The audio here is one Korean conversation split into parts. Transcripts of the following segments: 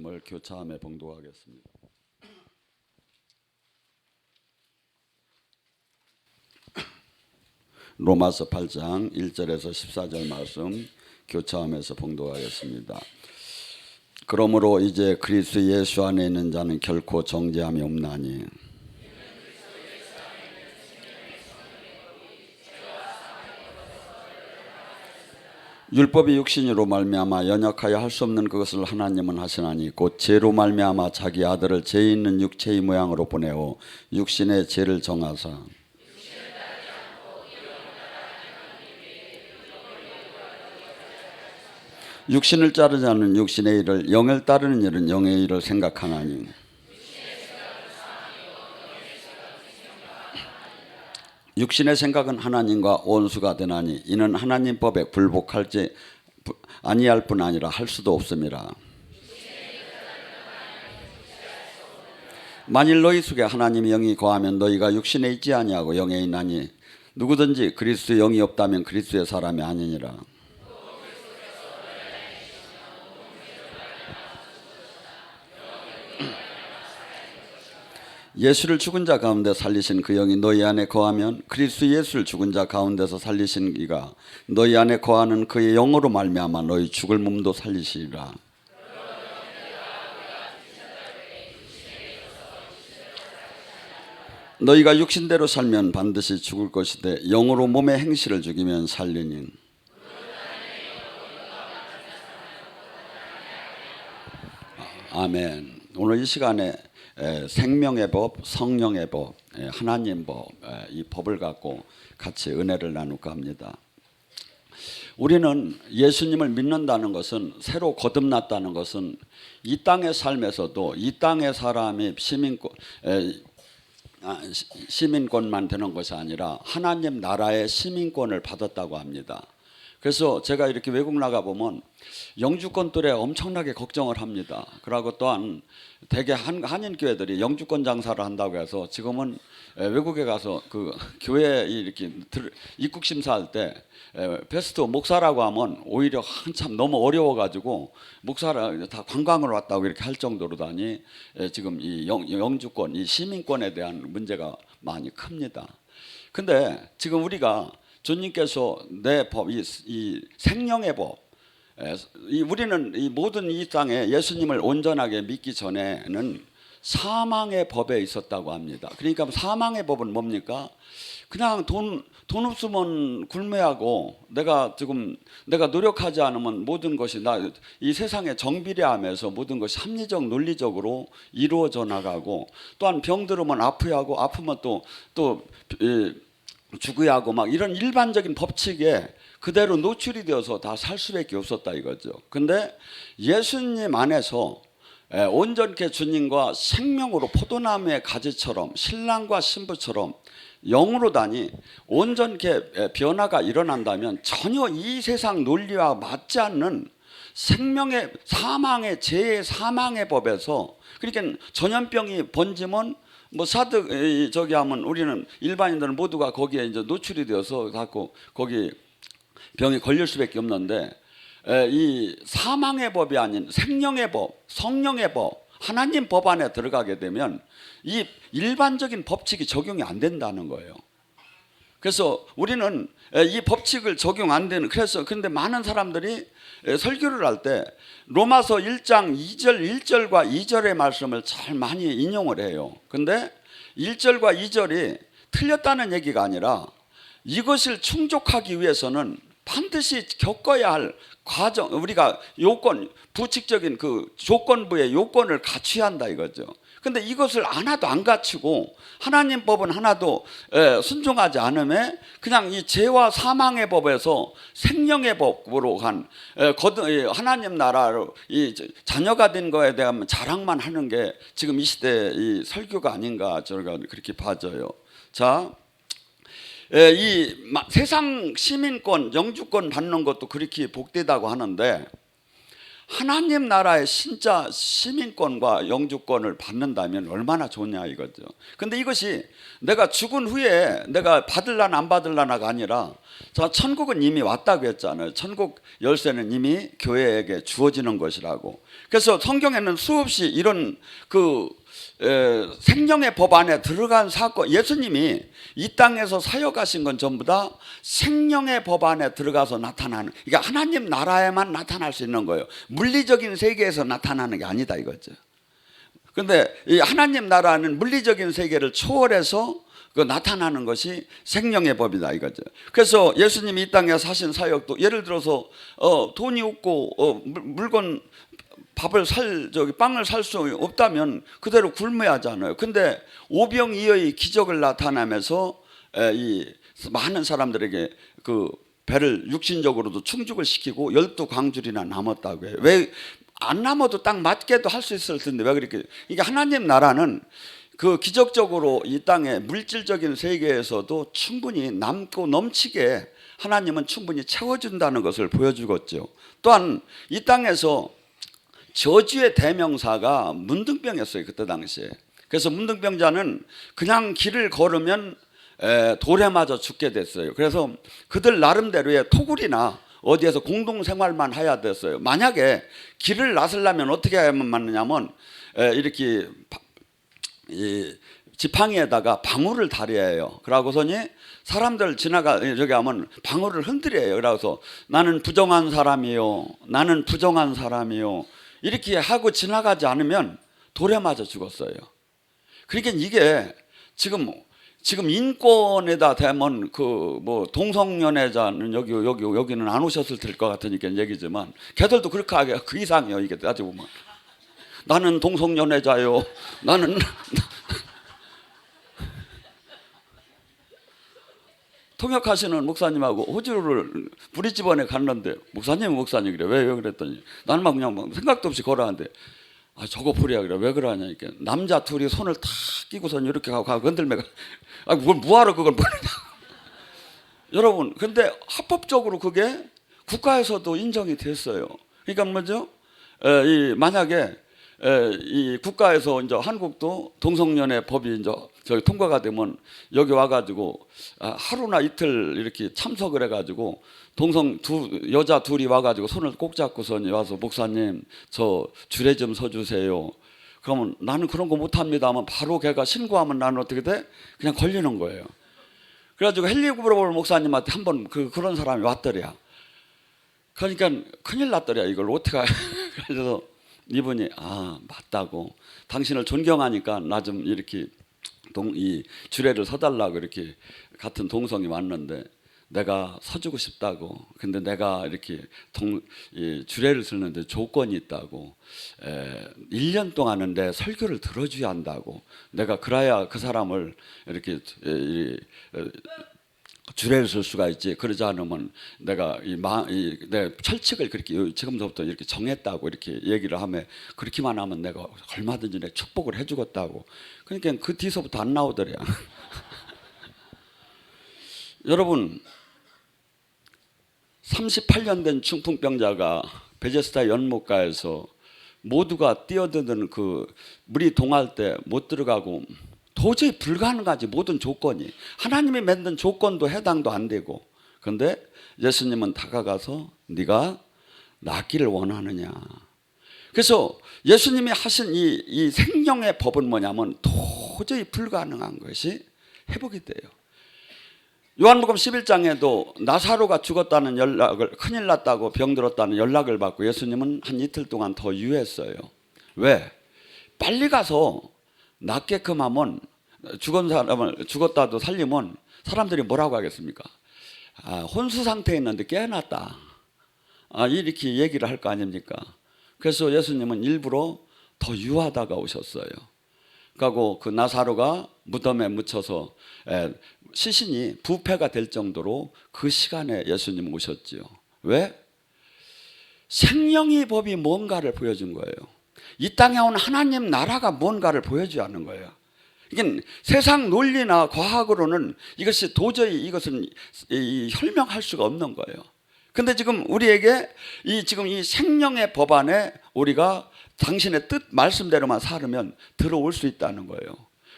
말씀을 교차함에 봉독하겠습니다. 로마서 8장 1절에서 14절 말씀 교차함에서 봉독하겠습니다. 그러므로 이제 그리스도 예수 안에 있는 자는 결코 정죄함이 없나니 율법이 육신으로 말미암아 연약하여 할 수 없는 그것을 하나님은 하시나니 곧 죄로 말미암아 자기 아들을 죄 있는 육체의 모양으로 보내어 육신의 죄를 정하사 육신을 따르지 않는 육신의 일을 영을 따르는 일은 영의 일을 생각하나니 육신의 생각은 하나님과 원수가 되나니 이는 하나님 법에 불복할지 아니할 뿐 아니라 할 수도 없음이라. 만일 너희 속에 하나님의 영이 거하면 너희가 육신에 있지 아니하고 영에 있나니 누구든지 그리스도의 영이 없다면 그리스도의 사람이 아니니라. 예수를 죽은 자 가운데 살리신 그 영이 너희 안에 거하면 그리스도 예수를 죽은 자 가운데서 살리신 이가 너희 안에 거하는 그의 영으로 말미암아 너희 죽을 몸도 살리시리라. 너희가 육신대로 살면 반드시 죽을 것이되 영으로 몸의 행실을 죽이면 살리니 아멘. 오늘 이 시간에 생명의 법, 성령의 법, 하나님 법, 이 법을 갖고 같이 은혜를 나눌까 합니다. 우리는 예수님을 믿는다는 것은 새로 거듭났다는 것은 이 땅의 삶에서도 이 땅의 사람이 시민권만 되는 것이 아니라 하나님 나라의 시민권을 받았다고 합니다. 그래서 제가 이렇게 외국 나가보면 영주권들에 엄청나게 걱정을 합니다. 그리고 또한 대개 한인교회들이 영주권 장사를 한다고 해서 지금은 외국에 가서 그 교회 이렇게 입국 심사할 때 베스트 목사라고 하면 오히려 한참 너무 어려워가지고 목사를 다 관광을 왔다고 이렇게 할 정도로다니 지금 이 영주권, 이 시민권에 대한 문제가 많이 큽니다. 근데 지금 우리가 주님께서 내 법, 이 생명의 법, 우리는 이 모든 이 땅에 예수님을 온전하게 믿기 전에는 사망의 법에 있었다고 합니다. 그러니까 사망의 법은 뭡니까? 그냥 돈 없으면 굴매하고 내가 노력하지 않으면 모든 것이 이 세상에 정비례하면서 모든 것이 합리적 논리적으로 이루어져 나가고 또한 병 들으면 아프고 아프면 또 죽어야 하고 막 이런 일반적인 법칙에 그대로 노출이 되어서 다 살 수밖에 없었다 이거죠. 근데 예수님 안에서 온전케 주님과 생명으로 포도나무의 가지처럼 신랑과 신부처럼 영으로 다니 온전케 변화가 일어난다면 전혀 이 세상 논리와 맞지 않는 생명의 사망의 죄의 사망의 법에서 그러니까 전염병이 번지면 뭐 사드 저기 하면 우리는 일반인들은 모두가 거기에 이제 노출이 되어서 자꾸 거기 병이 걸릴 수밖에 없는데 이 사망의 법이 아닌 생명의 법, 성령의 법, 하나님 법 안에 들어가게 되면 이 일반적인 법칙이 적용이 안 된다는 거예요. 그래서 우리는 이 법칙을 적용 안 되는 그런데 많은 사람들이 설교를 할 때 로마서 1장 1절과 2절의 말씀을 잘 많이 인용을 해요. 근데 1절과 2절이 틀렸다는 얘기가 아니라 이것을 충족하기 위해서는 반드시 겪어야 할 과정, 우리가 요건, 부칙적인 그 조건부의 요건을 갖춰야 한다 이거죠. 근데 이것을 하나도 안 갖추고 하나님 법은 하나도 순종하지 않음에 그냥 이 죄와 사망의 법에서 생명의 법으로 간 하나님 나라로 이 자녀가 된 거에 대한 자랑만 하는 게 지금 이 시대의 이 설교가 아닌가 저가 그렇게 봐져요. 자, 이 세상 시민권, 영주권 받는 것도 그렇게 복되다고 하는데 하나님 나라의 진짜 시민권과 영주권을 받는다면 얼마나 좋냐 이거죠. 근데 이것이 내가 죽은 후에 내가 받을라나 안 받을라나가 아니라, 자, 천국은 이미 왔다고 했잖아요. 천국 열쇠는 이미 교회에게 주어지는 것이라고. 그래서 성경에는 수없이 이런 생명의 법 안에 들어간 사건, 예수님이 이 땅에서 사역하신 건 전부 다 생명의 법 안에 들어가서 나타나는, 그러니까 하나님 나라에만 나타날 수 있는 거예요. 물리적인 세계에서 나타나는 게 아니다 이거죠. 그런데 이 하나님 나라는 물리적인 세계를 초월해서 나타나는 것이 생명의 법이다 이거죠. 그래서 예수님이 이 땅에 사신 사역도, 예를 들어서 돈이 없고 물건 빵을 살 수 없다면 그대로 굶어야 하잖아요. 근데 오병이어의 기적을 나타내면서 이 많은 사람들에게 그 배를 육신적으로도 충족을 시키고 12광줄이나 남았다고 해요. 왜 안 남아도 딱 맞게도 할 수 있을 텐데 왜 그렇게? 이게 하나님 나라는 그 기적적으로 이 땅의 물질적인 세계에서도 충분히 남고 넘치게 하나님은 충분히 채워준다는 것을 보여주겠죠. 또한 이 땅에서 저주의 대명사가 문둥병이었어요 그때 당시에. 그래서 문둥병자는 그냥 길을 걸으면 돌에 맞아 죽게 됐어요. 그래서 그들 나름대로의 토굴이나 어디에서 공동생활만 해야 됐어요. 만약에 길을 나서려면 어떻게 해야만 맞느냐면 이렇게 이 지팡이에다가 방울을 달여야 해요. 그러고서니 사람들 저기 하면 방울을 흔들어요. 그래서 나는 부정한 사람이요, 나는 부정한 사람이요, 이렇게 하고 지나가지 않으면 돌에 맞아 죽었어요. 그러니까 이게 지금 인권에다 대면 동성연애자는 여기는 안 오셨을 것 같으니까 얘기지만 걔들도 그렇게 하게 그 이상이에요. 이게 따지고 보면 나는 동성연애자요, 나는 통역하시는 목사님하고 호주를 브리즈번에 갔는데 목사님이래. 왜 그랬더니 나는 막 그냥 생각도 없이 걸어가는데 저거 불이야 그래. 왜 그러냐니까 남자 둘이 손을 탁 끼고선 이렇게 가고 건들매가 그걸 뭐하러 그걸 버리냐고. 여러분, 근데 합법적으로 그게 국가에서도 인정이 됐어요. 그러니까 뭐죠? 만약에 이 국가에서 이제 한국도 동성연애 법이 이제 저기 통과가 되면 여기 와가지고 하루나 이틀 이렇게 참석을 해가지고 여자 둘이 와가지고 손을 꼭 잡고선 와서 목사님 저 주례 좀 서주세요. 그러면 나는 그런 거 못합니다 하면 바로 걔가 신고하면 나는 어떻게 돼? 그냥 걸리는 거예요. 그래가지고 헨리구브로볼 목사님한테 한번 그런 사람이 왔더래야. 그러니까 큰일 났더래야. 이걸 어떻게 그래서 이분이 맞다고, 당신을 존경하니까 나 좀 이렇게 이 주례를 서달라고 이렇게 같은 동성이 왔는데 내가 서주고 싶다고. 근데 내가 이렇게 이 주례를 쓰는데 조건이 있다고. 1년 동안은 내 설교를 들어줘야 한다고. 내가 그래야 그 사람을 이렇게 주례를 쓸 수가 있지. 그러지 않으면 내가 내 철칙을 그렇게 지금부터 이렇게 정했다고 이렇게 얘기를 하면, 그렇게만 하면 내가 얼마든지 내 축복을 해주겠다고. 그러니까 그 뒤서부터 안 나오더래요. 여러분, 38년 된 중풍병자가 베데스다 연못가에서 모두가 뛰어드는 물이 동할 때 못 들어가고 도저히 불가능하지. 모든 조건이 하나님이 만든 조건도 해당도 안 되고. 그런데 예수님은 다가가서 네가 낫기를 원하느냐. 그래서 예수님이 하신 이 생명의 법은 뭐냐면 도저히 불가능한 것이 회복이 돼요. 요한복음 11장에도 나사로가 죽었다는 연락을, 큰일 났다고 병들었다는 연락을 받고 예수님은 한 이틀 동안 더 유했어요. 왜? 빨리 가서 낫게끔 하면, 죽은 사람을 죽었다도 살리면 사람들이 뭐라고 하겠습니까? 혼수 상태에 있는데 깨어났다, 이렇게 얘기를 할 거 아닙니까? 그래서 예수님은 일부러 더 유하다가 오셨어요. 그리고 그 나사로가 무덤에 묻혀서 시신이 부패가 될 정도로 그 시간에 예수님 오셨지요. 왜? 생명의 법이 뭔가를 보여준 거예요. 이 땅에 온 하나님 나라가 뭔가를 보여줘야 하는 거예요. 이게 세상 논리나 과학으로는 이것이 도저히 이것은 설명할 수가 없는 거예요. 근데 지금 우리에게 지금 이 생명의 법 안에 우리가 당신의 뜻 말씀대로만 살으면 들어올 수 있다는 거예요.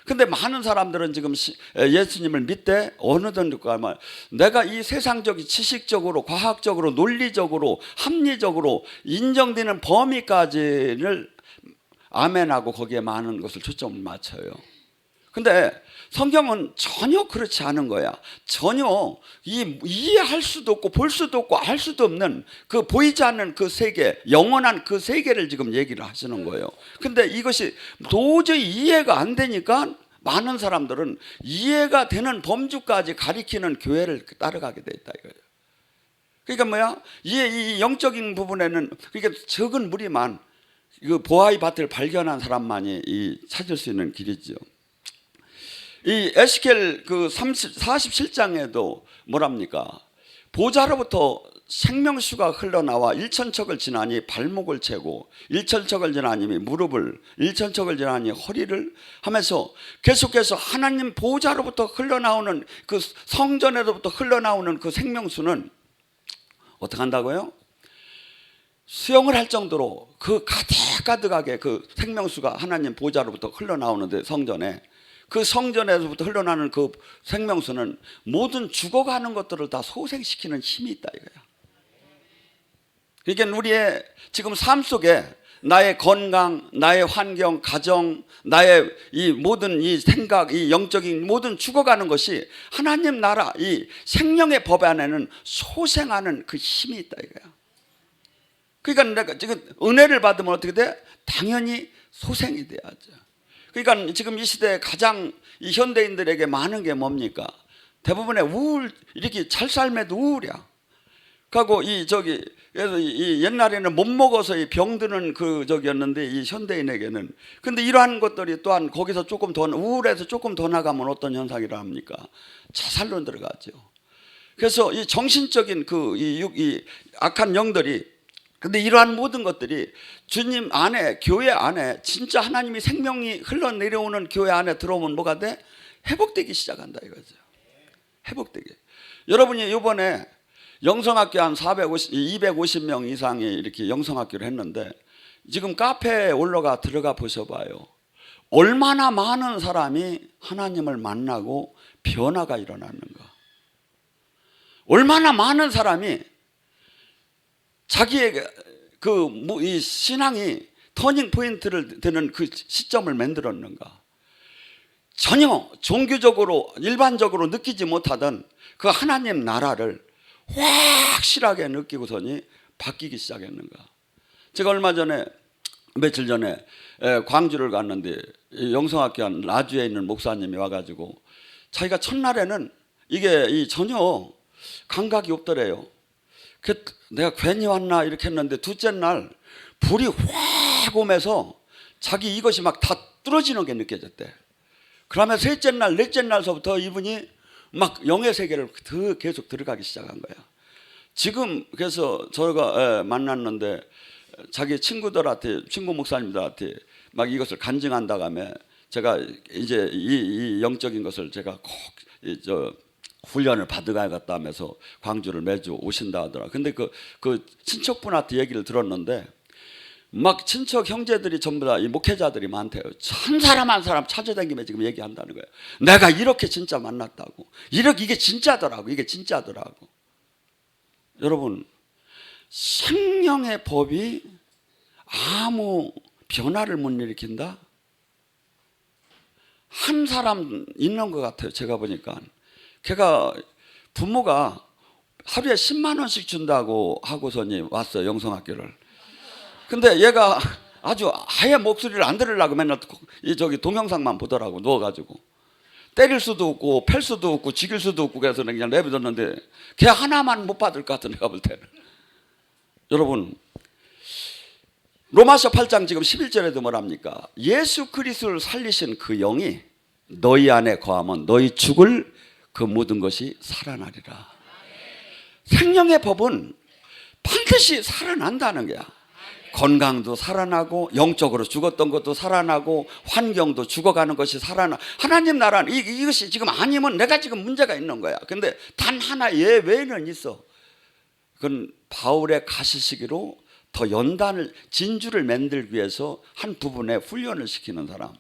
근데 많은 사람들은 지금 예수님을 믿되 어느덧 내가 이 세상적인 지식적으로 과학적으로 논리적으로 합리적으로 인정되는 범위까지를 아멘하고 거기에 많은 것을 초점을 맞춰요. 근데 성경은 전혀 그렇지 않은 거야. 전혀 이해할 수도 없고 볼 수도 없고 알 수도 없는 그 보이지 않는 그 세계, 영원한 그 세계를 지금 얘기를 하시는 거예요. 근데 이것이 도저히 이해가 안 되니까 많은 사람들은 이해가 되는 범주까지 가리키는 교회를 따라가게 돼 있다 이거예요. 그러니까 뭐야? 이 영적인 부분에는 그러니까 적은 무리만 그 보아의 밭을 발견한 사람만이 찾을 수 있는 길이죠. 이 에스겔 그 47장에도 뭐랍니까? 보좌로부터 생명수가 흘러나와 1천척을 지나니 발목을 채고 1천척을 지나니 무릎을 1천척을 지나니 허리를 하면서 계속해서 하나님 보좌로부터 흘러나오는 그 성전에로부터 흘러나오는 그 생명수는 어떻게 한다고요? 수영을 할 정도로 그 가득가득하게 그 생명수가 하나님 보좌로부터 흘러나오는데 성전에 그 성전에서부터 흘러나는 그 생명수는 모든 죽어가는 것들을 다 소생시키는 힘이 있다 이거야. 그러니까 우리의 지금 삶 속에 나의 건강, 나의 환경, 가정, 나의 이 모든 이 생각, 이 영적인 모든 죽어가는 것이 하나님 나라 이 생명의 법 안에는 소생하는 그 힘이 있다 이거야. 그러니까 내가 지금 은혜를 받으면 어떻게 돼? 당연히 소생이 돼야죠. 그러니까 지금 이 시대에 가장 이 현대인들에게 많은 게 뭡니까? 대부분의 우울, 이렇게 잘 삶에도 우울이야. 그리고 이 옛날에는 못 먹어서 이 병드는 그 저기였는데 이 현대인에게는 근데 이러한 것들이 또한 거기서 조금 더 우울해서 조금 더 나가면 어떤 현상이라 합니까? 자살로 들어가죠. 그래서 이 정신적인 이 악한 영들이 근데 이러한 모든 것들이 주님 안에 교회 안에 진짜 하나님이 생명이 흘러내려오는 교회 안에 들어오면 뭐가 돼? 회복되기 시작한다 이거죠. 회복되기. 여러분이 이번에 영성학교 한 250명 이상이 이렇게 영성학교를 했는데 지금 카페에 들어가 보셔봐요. 얼마나 많은 사람이 하나님을 만나고 변화가 일어나는가. 얼마나 많은 사람이 자기의 이 신앙이 터닝 포인트를 되는 그 시점을 만들었는가. 전혀 종교적으로 일반적으로 느끼지 못하던 그 하나님 나라를 확실하게 느끼고서니 바뀌기 시작했는가. 제가 얼마 전에 며칠 전에 광주를 갔는데 영성학교 한 라주에 있는 목사님이 와가지고 자기가 첫날에는 이게 전혀 감각이 없더래요. 내가 괜히 왔나 이렇게 했는데 둘째 날 불이 확 오면서 자기 이것이 막 다 뚫어지는 게 느껴졌대. 그러면 셋째 날 넷째 날서부터 이분이 막 영의 세계를 계속 들어가기 시작한 거야. 지금 그래서 저희가 만났는데 자기 친구들한테 친구 목사님들한테 막 이것을 간증한다고 하며 제가 이제 이 영적인 것을 제가 꼭 훈련을 받아가겠다 하면서 광주를 매주 오신다 하더라. 근데 그 친척분한테 얘기를 들었는데 막 친척 형제들이 전부 다 이 목회자들이 많대요. 한 사람 한 사람 찾아다니며 지금 얘기한다는 거예요. 내가 이렇게 진짜 만났다고. 이게 진짜더라고. 이게 진짜더라고. 여러분, 생명의 법이 아무 변화를 못 일으킨다? 한 사람 있는 것 같아요. 제가 보니까. 걔가 부모가 하루에 10만 원씩 준다고 하고서니 왔어요. 영성학교를. 근데 얘가 아주 아예 목소리를 안 들으려고 맨날 동영상만 보더라고. 누워가지고 때릴 수도 없고 팰 수도 없고 죽일 수도 없고 그래서 그냥 내버렸는데 걔 하나만 못 받을 것 같은 내가 볼 때는. 여러분, 로마서 8장 지금 11절에도 뭐랍니까? 예수 그리스도를 살리신 그 영이 너희 안에 거하면 너희 죽을 그 모든 것이 살아나리라. 생명의 법은 반드시 살아난다는 거야. 건강도 살아나고 영적으로 죽었던 것도 살아나고 환경도 죽어가는 것이 살아나. 하나님 나라는 이것이 지금 아니면 내가 지금 문제가 있는 거야. 근데 단 하나 예외는 있어. 그건 바울의 가시시기로 더 연단을 진주를 만들기 위해서 한 부분에 훈련을 시키는 사람.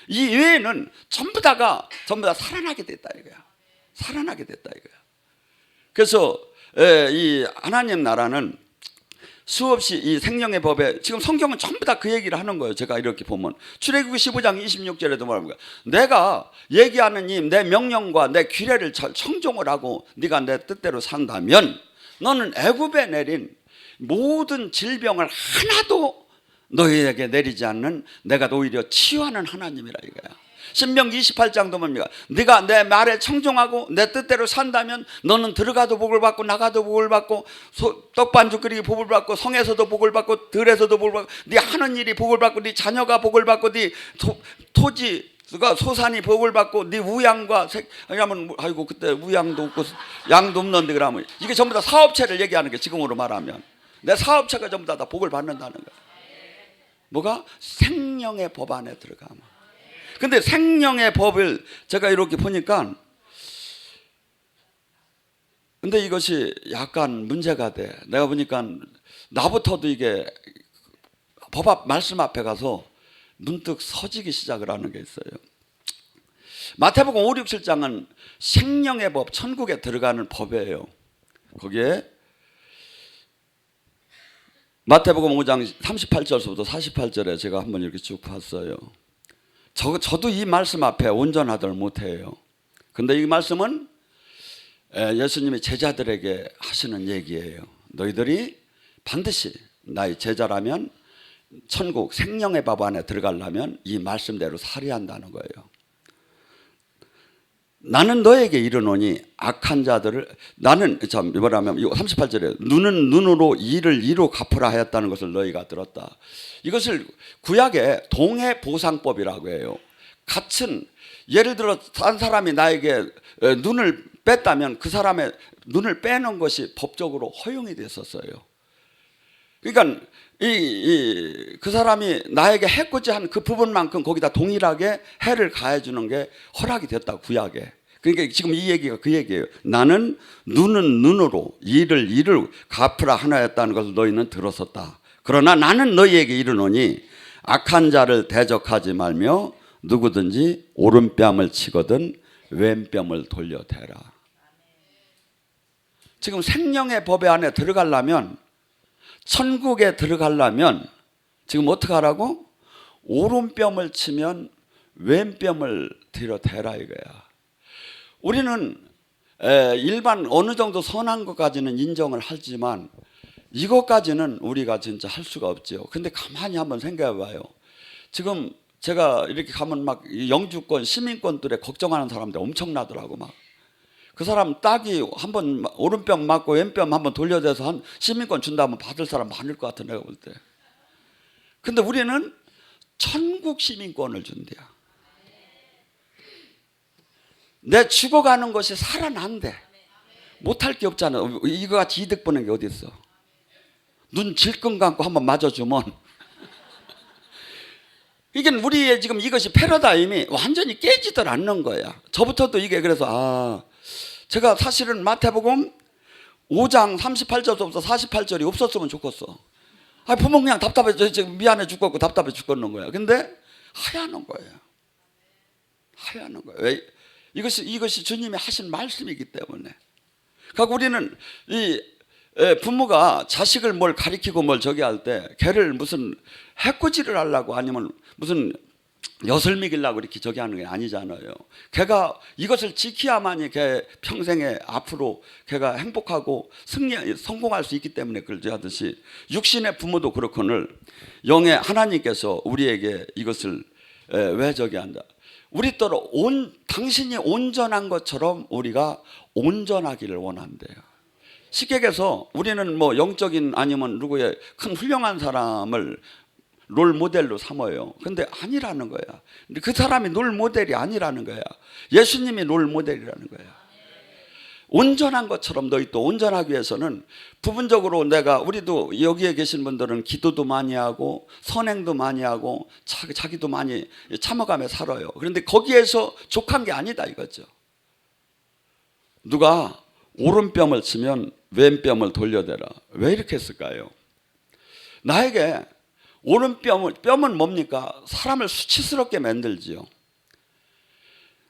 이 외에는 전부 다 살아나게 됐다 이거야. 살아나게 됐다 이거야. 그래서 이 하나님 나라는 수없이 이 생명의 법에 지금 성경은 전부 다 그 얘기를 하는 거예요. 제가 이렇게 보면 출애굽기 15장 26절에도 말합니다. 내가 얘기하는 이 내 명령과 내 규례를 잘 청종을 하고 네가 내 뜻대로 산다면 너는 애굽에 내린 모든 질병을 하나도 너희에게 내리지 않는 내가 오히려 치유하는 하나님이라 이거야. 신명기 28장도 뭡니까? 네가 내 말에 청종하고 내 뜻대로 산다면 너는 들어가도 복을 받고 나가도 복을 받고 떡반죽 끓이기 복을 받고 성에서도 복을 받고 들에서도 복을 받고 네 하는 일이 복을 받고 네 자녀가 복을 받고 네 토지가 소산이 복을 받고 네 우양과 왜냐하면 아이고 그때 우양도 없고 양도 없는데 그러면 이게 전부 다 사업체를 얘기하는 게 지금으로 말하면 내 사업체가 전부 다 복을 받는다는 거야. 뭐가? 생명의 법 안에 들어가면. 근데 생명의 법을 제가 이렇게 보니까 근데 이것이 약간 문제가 돼. 내가 보니까 나부터도 이게 법 앞 말씀 앞에 가서 문득 서지기 시작을 하는 게 있어요. 마태복음 5, 6, 7장은 생명의 법, 천국에 들어가는 법이에요. 거기에 마태복음 5장 38절부터 48절에 제가 한번 이렇게 쭉 봤어요. 저도 이 말씀 앞에 온전하들 못해요. 근데 이 말씀은 예수님이 제자들에게 하시는 얘기예요. 너희들이 반드시 나의 제자라면 천국 생명의 밥 안에 들어가려면 이 말씀대로 살아야 한다는 거예요. 나는 너에게 이르노니 악한 자들을 나는 뭐라면 38절에 눈은 눈으로 이를 이로 갚으라 하였다는 것을 너희가 들었다. 이것을 구약의 동해 보상법이라고 해요. 같은 예를 들어 한 사람이 나에게 눈을 뺐다면 그 사람의 눈을 빼는 것이 법적으로 허용이 됐었어요. 그러니까 그 사람이 나에게 해코지 한 그 부분만큼 거기다 동일하게 해를 가해주는 게 허락이 됐다 구약에. 그러니까 지금 이 얘기가 그 얘기예요. 나는 눈은 눈으로 이를 이를 갚으라 하나였다는 것을 너희는 들었었다. 그러나 나는 너희에게 이르노니 악한 자를 대적하지 말며 누구든지 오른뺨을 치거든 왼뺨을 돌려대라. 지금 생명의 법에 안에 들어가려면 천국에 들어가려면 지금 어떻게 하라고? 오른뺨을 치면 왼뺨을 뒤로 대라 이거야. 우리는 일반 어느 정도 선한 것까지는 인정을 하지만 이것까지는 우리가 진짜 할 수가 없죠. 근데 가만히 한번 생각해 봐요. 지금 제가 이렇게 가면 막 영주권 시민권들에 걱정하는 사람들 엄청나더라고. 막 그 사람 딱이 한번 오른뺨 맞고 왼뺨 한번 돌려대서 한 시민권 준다면 받을 사람 많을 것 같아 내가 볼 때. 근데 우리는 천국 시민권을 준대요. 내 죽어가는 것이 살아난대. 못할 게 없잖아. 이거 같이 이득 보는 게 어디 있어. 눈 질끈 감고 한번 맞아주면 이게 우리의 지금 이것이 패러다임이 완전히 깨지들 않는 거야. 저부터도 이게 그래서 제가 사실은 마태복음 5장 38절부터 48절이 없었으면 좋겠어. 부모 그냥 답답해 지금 미안해 죽겠고 답답해 죽겠는 거야. 근데 하야는 거예요. 하야는 거예요. 왜? 이것이 주님이 하신 말씀이기 때문에. 그러니까 우리는 이 부모가 자식을 뭘 가리키고 뭘 저기 할 때 걔를 무슨 해코지를 하려고 아니면 무슨 엿을 먹이려고 이렇게 저기 하는 게 아니잖아요. 걔가 이것을 지켜야만이 걔 평생에 앞으로 걔가 행복하고 성공할 수 있기 때문에 그러지 하듯이 육신의 부모도 그렇거늘 영의 하나님께서 우리에게 이것을 왜 저기 한다. 우리더러 당신이 온전한 것처럼 우리가 온전하기를 원한대요. 쉽게 얘기해서 우리는 뭐 영적인 아니면 누구의 큰 훌륭한 사람을 롤 모델로 삼아요. 근데 아니라는 거야. 근데 그 사람이 롤 모델이 아니라는 거야. 예수님이 롤 모델이라는 거야. 온전한 것처럼 너희 또 온전하기 위해서는 부분적으로 우리도 여기에 계신 분들은 기도도 많이 하고 선행도 많이 하고 자기도 많이 참아가며 살아요. 그런데 거기에서 족한 게 아니다 이거죠. 누가 오른뺨을 치면 왼뺨을 돌려대라. 왜 이렇게 했을까요? 나에게 뺨은 뭡니까? 사람을 수치스럽게 만들지요.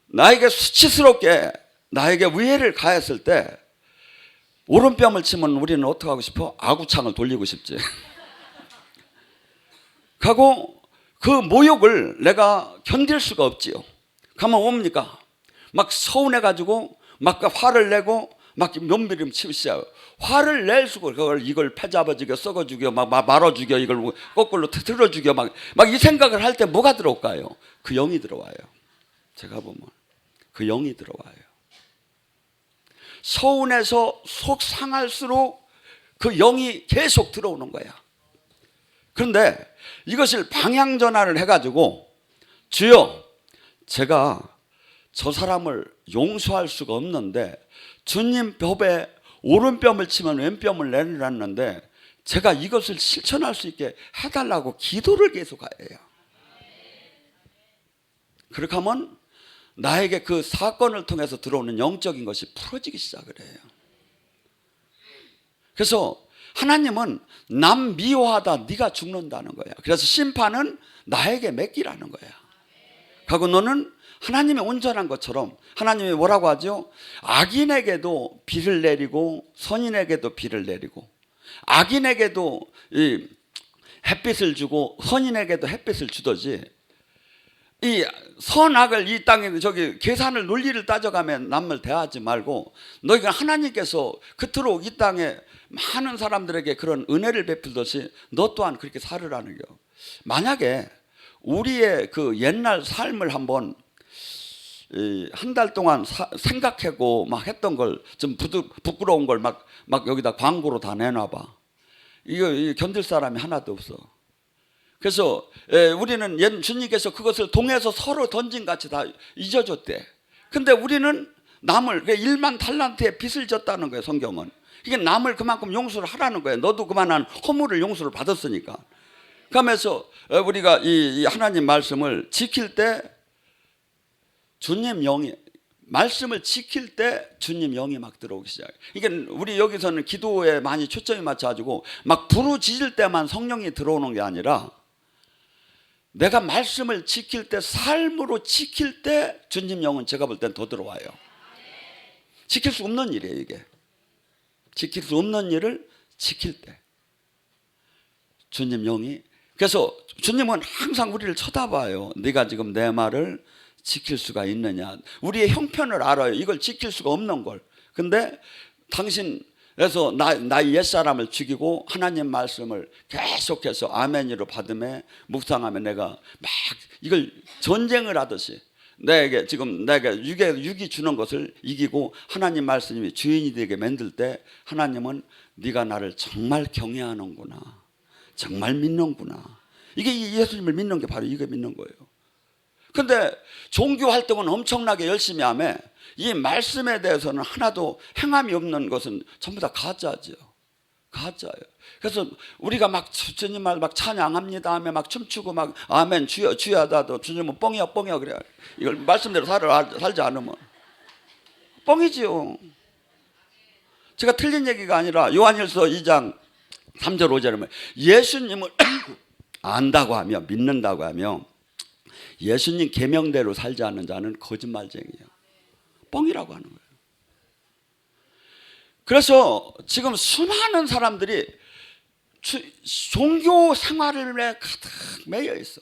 나에게 수치스럽게 나에게 위해를 가했을 때 오른뺨을 치면 우리는 어떻게 하고 싶어? 아구창을 돌리고 싶지. 하고 그 모욕을 내가 견딜 수가 없지요. 가면 뭡니까? 막 서운해가지고 막 화를 내고 막 면비름 치우시죠. 화를 낼 수가 이걸 패잡아 죽여, 썩어 죽여, 막 말아 죽여, 이걸 거꾸로 틀어 죽여, 막 이 생각을 할 때 뭐가 들어올까요? 그 영이 들어와요. 제가 보면 그 영이 들어와요. 서운해서 속 상할수록 그 영이 계속 들어오는 거야. 그런데 이것을 방향 전환을 해가지고 주여, 제가 저 사람을 용서할 수가 없는데 주님 법에 오른뺨을 치면 왼뺨을 내놨는데 제가 이것을 실천할 수 있게 해달라고 기도를 계속해요. 그렇게 하면 나에게 그 사건을 통해서 들어오는 영적인 것이 풀어지기 시작을 해요. 그래서 하나님은 남 미워하다 네가 죽는다는 거야. 그래서 심판은 나에게 맡기라는 거야. 하고 너는 하나님의 온전한 것처럼, 하나님이 뭐라고 하죠? 악인에게도 비를 내리고 선인에게도 비를 내리고, 악인에게도 이 햇빛을 주고 선인에게도 햇빛을 주듯이 이 선악을 이 땅에 저기 계산을 논리를 따져가면 남을 대하지 말고 너희가 하나님께서 그토록 이 땅에 많은 사람들에게 그런 은혜를 베풀듯이 너 또한 그렇게 살으라는 거. 만약에 우리의 그 옛날 삶을 한번 한 달 동안 생각하고 막 했던 걸 좀 부끄러운 걸 막 여기다 광고로 다 내놔봐. 이거 견딜 사람이 하나도 없어. 그래서 우리는 주님께서 그것을 동해서 서로 던진 같이 다 잊어줬대. 근데 우리는 남을 1만 탈란트의 빚을 졌다는 거예요. 성경은 이게 남을 그만큼 용서를 하라는 거예요. 너도 그만한 허물을 용서를 받았으니까. 그러면서 우리가 이 하나님 말씀을 지킬 때 주님 영이, 말씀을 지킬 때 주님 영이 막 들어오기 시작해요. 이게 우리 여기서는 기도에 많이 초점이 맞춰가지고 막 부르짖을 때만 성령이 들어오는 게 아니라 내가 말씀을 지킬 때, 삶으로 지킬 때 주님 영은 제가 볼 땐 더 들어와요. 지킬 수 없는 일이에요. 이게 지킬 수 없는 일을 지킬 때 주님 영이, 그래서 주님은 항상 우리를 쳐다봐요. 네가 지금 내 말을 지킬 수가 있느냐. 우리의 형편을 알아요. 이걸 지킬 수가 없는 걸. 근데 당신, 그래서 나의 옛사람을 죽이고 하나님 말씀을 계속해서 아멘으로 받음에 묵상하면 내가 막 이걸 전쟁을 하듯이 내게 육이 주는 것을 이기고 하나님 말씀이 주인이 되게 만들 때 하나님은 네가 나를 정말 경외하는구나, 정말 믿는구나. 이게 예수님을 믿는 게 바로 이거 믿는 거예요. 근데 종교 활동은 엄청나게 열심히 하며 이 말씀에 대해서는 하나도 행함이 없는 것은 전부 다 가짜죠. 가짜예요. 그래서 우리가 막 주님 말 막 찬양합니다 하며 막 춤추고 막 아멘 주여 주여 하다도 주님은 뻥이야 뻥이야 그래요. 이걸 말씀대로 살지 않으면 뻥이지요. 제가 틀린 얘기가 아니라 요한일서 2장 3절 5절에 보면 예수님을 안다고 하며 믿는다고 하며 예수님 계명대로 살지 않는 자는 거짓말쟁이에요. 뻥이라고 하는 거예요. 그래서 지금 수많은 사람들이 종교 생활에 가득 매여 있어.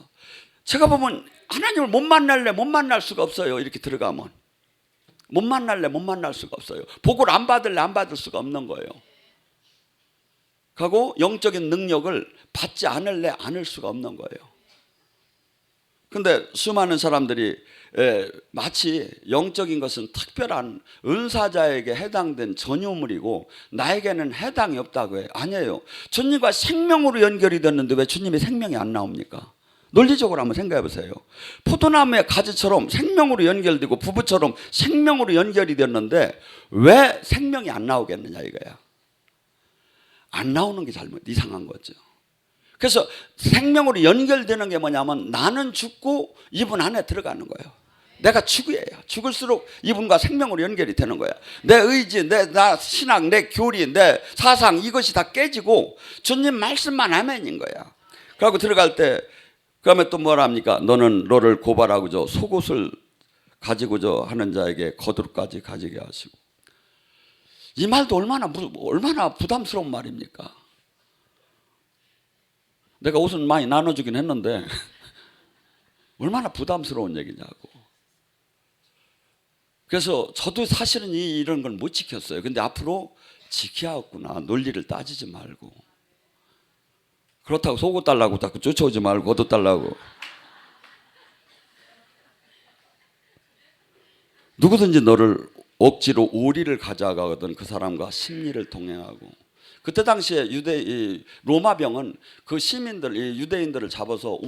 제가 보면 하나님을 못 만날 수가 없어요. 이렇게 들어가면 못 만날 수가 없어요. 복을 안 받을 수가 없는 거예요. 하고 영적인 능력을 받지 않을 수가 없는 거예요. 근데 수많은 사람들이 마치 영적인 것은 특별한 은사자에게 해당된 전유물이고 나에게는 해당이 없다고 해요. 아니에요. 주님과 생명으로 연결이 됐는데 왜 주님의 생명이 안 나옵니까? 논리적으로 한번 생각해 보세요. 포도나무의 가지처럼 생명으로 연결되고 부부처럼 생명으로 연결이 됐는데 왜 생명이 안 나오겠느냐 이거야. 안 나오는 게 이상한 거죠. 그래서 생명으로 연결되는 게 뭐냐면 나는 죽고 이분 안에 들어가는 거예요. 내가 죽어야 죽을수록 이분과 생명으로 연결이 되는 거야. 내 의지, 나 신앙, 내 교리, 내 사상 이것이 다 깨지고 주님 말씀만 아멘인 거야. 그러고 들어갈 때 그러면 또 뭐라 합니까? 너는 너를 고발하고 속옷을 가지고 하는 자에게 겉옷까지 가지게 하시고. 이 말도 얼마나 부담스러운 말입니까? 내가 옷은 많이 나눠주긴 했는데 얼마나 부담스러운 얘기냐고. 그래서 저도 사실은 이런 걸 못 지켰어요. 근데 앞으로 지켜야겠구나. 논리를 따지지 말고. 그렇다고 속옷 달라고 자꾸 쫓아오지 말고 겉옷 달라고. 누구든지 너를 억지로 오리를 가져가거든 그 사람과 심리를 동행하고. 그때 당시에 로마병은 그 시민들, 유대인들을 잡아서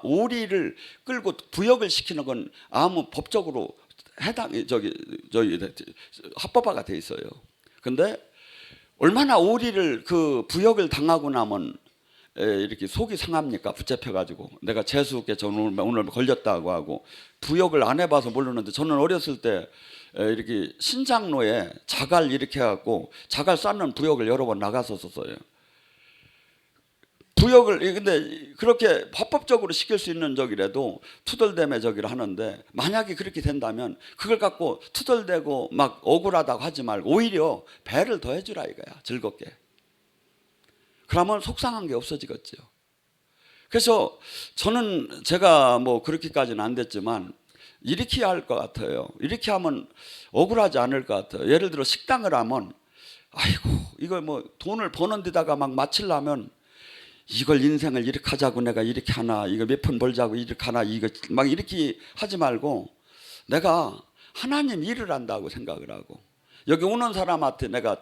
오리를 끌고 부역을 시키는 건 아무 법적으로 합법화가 돼 있어요. 근데 얼마나 오리를 그 부역을 당하고 나면 이렇게 속이 상합니까? 붙잡혀가지고 내가 재수께 저는 오늘 걸렸다고 하고. 부역을 안 해봐서 모르는데 저는 어렸을 때 이렇게 신장로에 자갈 이렇게 해갖고 자갈 쌓는 부역을 여러 번 나갔었어요. 부역을 근데 그렇게 합법적으로 시킬 수 있는 적이라도 투덜대며 저기를 하는데 만약에 그렇게 된다면 그걸 갖고 투덜대고 막 억울하다고 하지 말고 오히려 배를 더 해주라 이거야. 즐겁게. 그러면 속상한 게 없어지겠죠. 그래서 저는 제가 뭐 그렇게까지는 안 됐지만 이렇게 할 것 같아요. 이렇게 하면 억울하지 않을 것 같아요. 예를 들어 식당을 하면 아이고 이걸 뭐 돈을 버는 데다가 막 마치려면 이걸 인생을 이렇게 하자고 내가 이렇게 하나 이거 몇 푼 벌자고 이렇게 하나 이거 막 이렇게 하지 말고 내가 하나님 일을 한다고 생각을 하고 여기 오는 사람한테 내가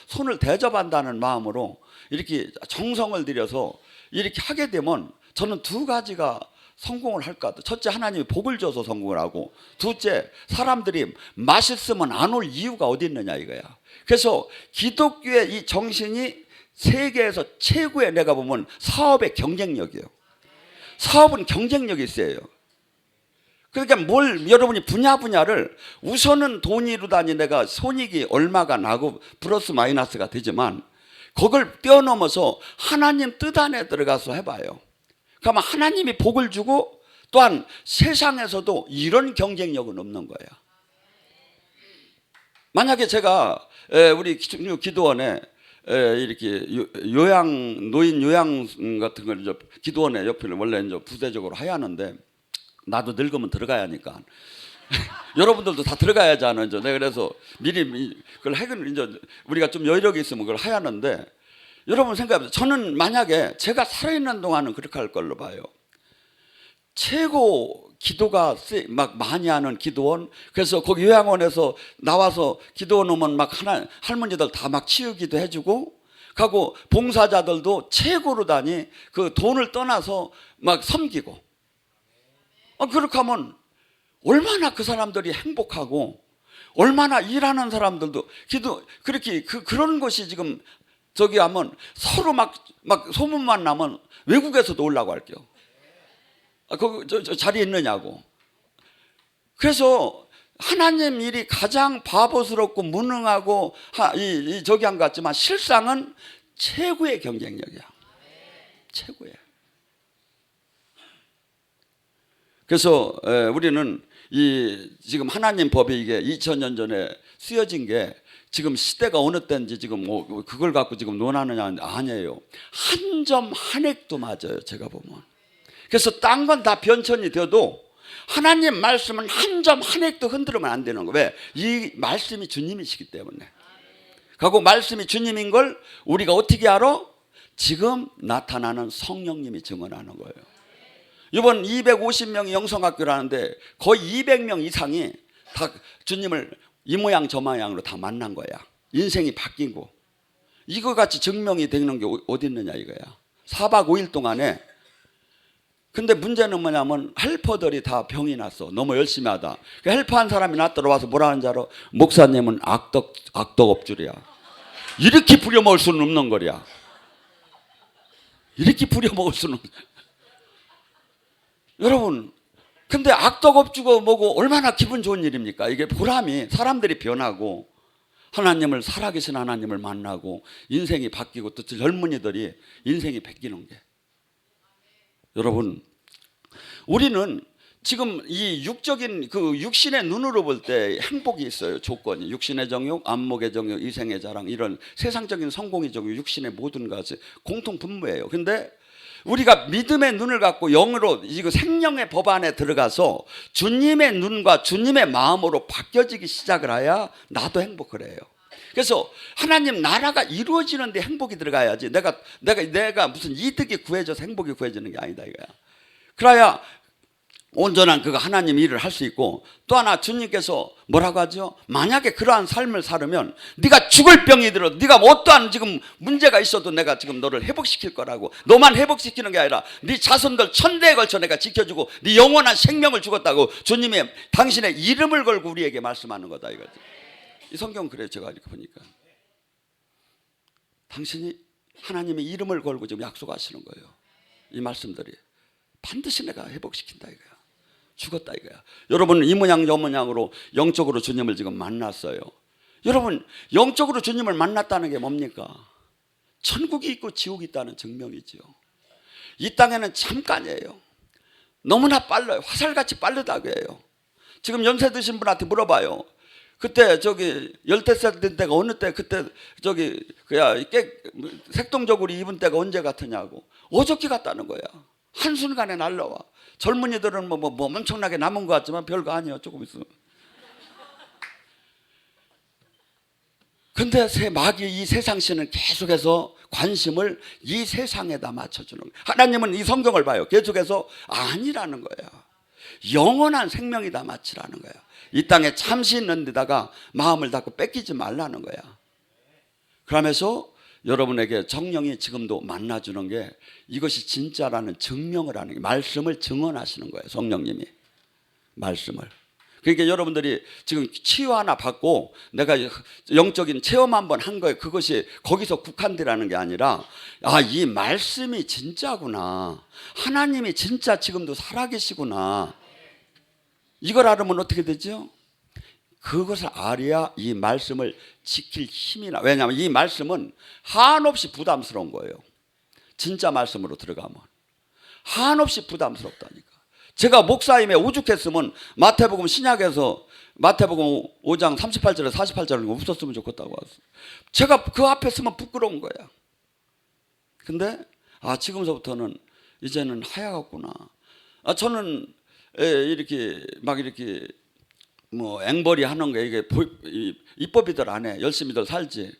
손을 대접한다는 마음으로 이렇게 정성을 들여서 이렇게 하게 되면 저는 두 가지가 성공을 할 것 같아요. 첫째, 하나님이 복을 줘서 성공을 하고, 둘째, 사람들이 맛있으면 안 올 이유가 어디 있느냐 이거야. 그래서 기독교의 이 정신이 세계에서 최고의 내가 보면 사업의 경쟁력이에요. 사업은 경쟁력이 있어요. 그러니까 여러분이 분야를 우선은 돈이로다니 내가 손익이 얼마가 나고 플러스 마이너스가 되지만 그걸 뛰어넘어서 하나님 뜻 안에 들어가서 해봐요. 그러면 하나님이 복을 주고 또한 세상에서도 이런 경쟁력은 없는 거예요. 만약에 제가 우리 기도원에 이렇게 노인 요양 같은 걸 기도원에 옆에 원래 부대적으로 해야 하는데 나도 늙으면 들어가야 하니까 여러분들도 다 들어가야지 않은 내가 그래서 미리 그걸 우리가 좀 여력이 있으면 그걸 해야 하는데 여러분 생각해보세요. 저는 만약에 제가 살아있는 동안은 그렇게 할 걸로 봐요. 최고 기도가 막 많이 하는 기도원. 그래서 거기 요양원에서 나와서 기도원 오면 막 할머니들 다 막 치우기도 해주고 가고 봉사자들도 최고로다니 그 돈을 떠나서 막 섬기고. 그렇게 하면 얼마나 그 사람들이 행복하고 얼마나 일하는 사람들도 그렇게 그런 것이 지금 저기 하면 서로 막 소문만 나면 외국에서도 오려고 할게요. 저 자리에 있느냐고. 그래서 하나님 일이 가장 바보스럽고 무능하고 저기 한 것 같지만 실상은 최고의 경쟁력이야. 최고야. 그래서 우리는 지금 하나님 법이 이게 2000년 전에 쓰여진 게 지금 시대가 어느 때인지 지금 뭐 그걸 갖고 지금 논하느냐 아니에요. 한 점 한 획도 맞아요. 제가 보면. 그래서 딴 건 다 변천이 되어도 하나님 말씀은 한 점 한 획도 흔들면 안 되는 거예요. 왜? 이 말씀이 주님이시기 때문에. 그리고 말씀이 주님인 걸 우리가 어떻게 알아? 지금 나타나는 성령님이 증언하는 거예요. 이번 250명이 영성학교를 하는데 거의 200명 이상이 다 주님을 이 모양 저 모양으로 다 만난 거야. 인생이 바뀐 거. 이거 같이 증명이 되는 게 어디 있느냐 이거야. 4박 5일 동안에. 근데 문제는 뭐냐면 헬퍼들이 다 병이 났어. 너무 열심히 하다. 헬퍼한 사람이 나들어와서 뭐라 하는지 알아? 목사님은 악덕 업줄이야. 이렇게 부려먹을 수는 없는 거야. 이렇게 부려먹을 수는. 여러분 근데 악덕 업주고 뭐고 얼마나 기분 좋은 일입니까? 이게 보람이, 사람들이 변하고 하나님을, 살아계신 하나님을 만나고 인생이 바뀌고 또 젊은이들이 인생이 바뀌는 게, 여러분, 우리는 지금 이 육적인 그 육신의 눈으로 볼 때 행복이 있어요. 조건이 육신의 정욕, 안목의 정욕, 이생의 자랑, 이런 세상적인 성공의 정욕, 육신의 모든 것이 공통 분모예요. 근데 우리가 믿음의 눈을 갖고 영으로 이거 생명의 법 안에 들어가서 주님의 눈과 주님의 마음으로 바뀌어지기 시작을 해야 나도 행복을 해요. 그래서 하나님 나라가 이루어지는데 행복이 들어가야지 내가 무슨 이득이 구해져서 행복이 구해지는 게 아니다 이거야. 그래야 온전한 그거 하나님 일을 할 수 있고, 또 하나 주님께서 뭐라고 하죠? 만약에 그러한 삶을 살으면 네가 죽을 병이 들어, 네가 어떠한 지금 문제가 있어도 내가 지금 너를 회복시킬 거라고. 너만 회복시키는 게 아니라 네 자손들 천대에 걸쳐 내가 지켜주고 네 영원한 생명을 주겠다고 주님이 당신의 이름을 걸고 우리에게 말씀하는 거다 이거지. 이 성경 그래요. 제가 이렇게 보니까 당신이 하나님의 이름을 걸고 지금 약속하시는 거예요. 이 말씀들이 반드시 내가 회복시킨다 이거야. 죽었다 이거야. 여러분 이 모양 저 모양으로 영적으로 주님을 지금 만났어요. 여러분 영적으로 주님을 만났다는 게 뭡니까? 천국이 있고 지옥이 있다는 증명이죠. 이 땅에는 잠깐이에요. 너무나 빨라요. 화살같이 빠르다고 해요. 지금 연세 드신 분한테 물어봐요. 그때 저기 열대살 된 때가 어느 때, 그때 저기 그야 색동적으로 입은 때가 언제 같으냐고. 어저께 같다는 거야. 한순간에 날라와. 젊은이들은 뭐 엄청나게 남은 것 같지만 별거 아니에요. 조금 있으면. 근데 마귀 이 세상신은 계속해서 관심을 이 세상에다 맞춰주는 거예요. 하나님은 이 성경을 봐요. 계속해서 아니라는 거야. 영원한 생명이다 맞추라는 거야. 이 땅에 잠시 있는 데다가 마음을 닫고 뺏기지 말라는 거야. 그러면서 여러분에게 성령이 지금도 만나주는 게 이것이 진짜라는 증명을 하는 게, 말씀을 증언하시는 거예요. 성령님이 말씀을. 그러니까 여러분들이 지금 치유 하나 받고 내가 영적인 체험 한번 한 거예요. 그것이 거기서 국한되라는 게 아니라, 아, 이 말씀이 진짜구나, 하나님이 진짜 지금도 살아계시구나, 이걸 알으면 어떻게 되죠? 그것을 알아야 이 말씀을 지킬 힘이 나. 왜냐하면 이 말씀은 한없이 부담스러운 거예요. 진짜 말씀으로 들어가면 한없이 부담스럽다니까. 제가 목사임에 오죽했으면 마태복음 신약에서 마태복음 5장 38절에 48절을 없었으면 좋겠다고 왔어요. 제가 그 앞에 서면 부끄러운 거야. 근데 지금서부터는 이제는 하야겠구나. 저는 이렇게 뭐 앵벌이 하는 게 이게 입법이들 안 해. 열심히들 살지.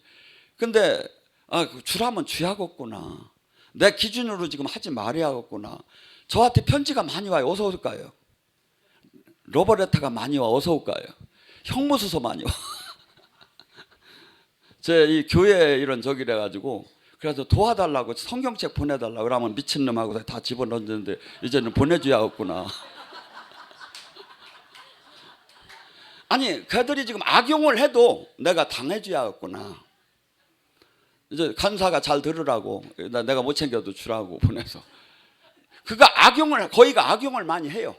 근데 주라면 주야겠구나. 내 기준으로 지금 하지 말아야겠구나. 저한테 편지가 많이 와요. 어서 올까요? 러버레터가 많이 와. 어서 올까요? 형무소서 많이 와. 제 이 교회 이런 저기래 가지고, 그래서 도와달라고 성경책 보내달라고 그러면 미친놈하고 다 집어넣는데 이제는 보내줘야겠구나. 아니, 그들이 지금 악용을 해도 내가 당해줘야겠구나. 이제 간사가 잘 들으라고, 내가 못 챙겨도 주라고 보내서. 거의가 악용을 많이 해요.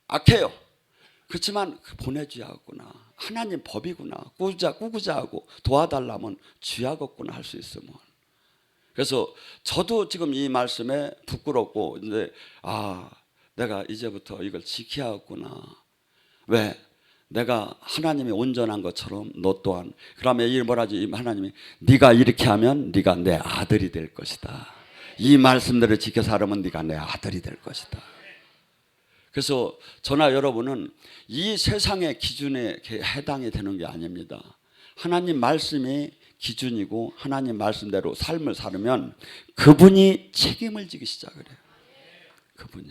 악해요. 그렇지만 보내줘야겠구나. 하나님 법이구나. 꾸구자 하고 도와달라면 주야겠구나 할 수 있으면. 그래서 저도 지금 이 말씀에 부끄럽고, 이제 내가 이제부터 이걸 지켜야겠구나. 왜? 내가 하나님이 온전한 것처럼 너 또한. 그러면 이 뭐라지? 하나님이 네가 이렇게 하면 네가 내 아들이 될 것이다. 이 말씀들을 지켜 살으면 네가 내 아들이 될 것이다. 그래서 저나 여러분은 이 세상의 기준에 해당이 되는 게 아닙니다. 하나님 말씀이 기준이고 하나님 말씀대로 삶을 살으면 그분이 책임을 지기 시작을 해요. 그분이.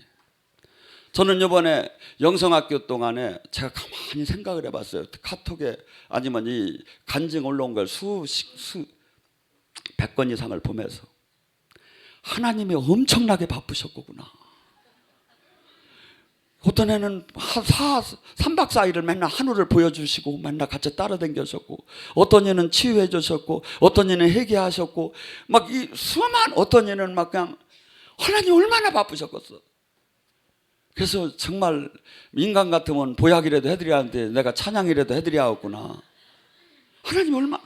저는 이번에 영성학교 동안에 제가 가만히 생각을 해봤어요. 카톡에 아니면 이 간증 올라온 걸 백 건 이상을 보면서 하나님이 엄청나게 바쁘셨구나. 어떤 애는 3박 4일을 맨날 하늘을 보여주시고 맨날 같이 따라다니셨고, 어떤 애는 치유해 주셨고, 어떤 애는 회개하셨고, 막 이 수많은, 어떤 애는 막 그냥 하나님 얼마나 바쁘셨겠어. 그래서 정말 인간 같으면 보약이라도 해드려야 하는데 내가 찬양이라도 해드려야겠구나. 하나님 얼마나.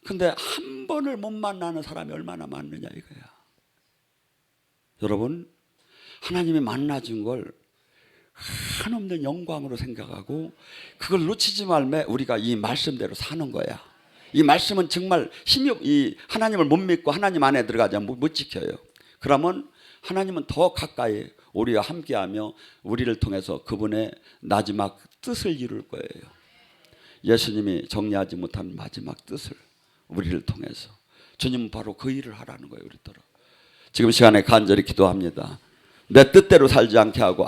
근데 한 번을 못 만나는 사람이 얼마나 많느냐 이거야. 여러분, 하나님이 만나준 걸 한없는 영광으로 생각하고 그걸 놓치지 말며 우리가 이 말씀대로 사는 거야. 이 말씀은 정말 힘이 이 하나님을 못 믿고 하나님 안에 들어가지 못 지켜요. 그러면 하나님은 더 가까이 우리와 함께하며 우리를 통해서 그분의 마지막 뜻을 이룰 거예요. 예수님이 정리하지 못한 마지막 뜻을 우리를 통해서 주님은 바로 그 일을 하라는 거예요. 우리더러 지금 시간에 간절히 기도합니다. 내 뜻대로 살지 않게 하고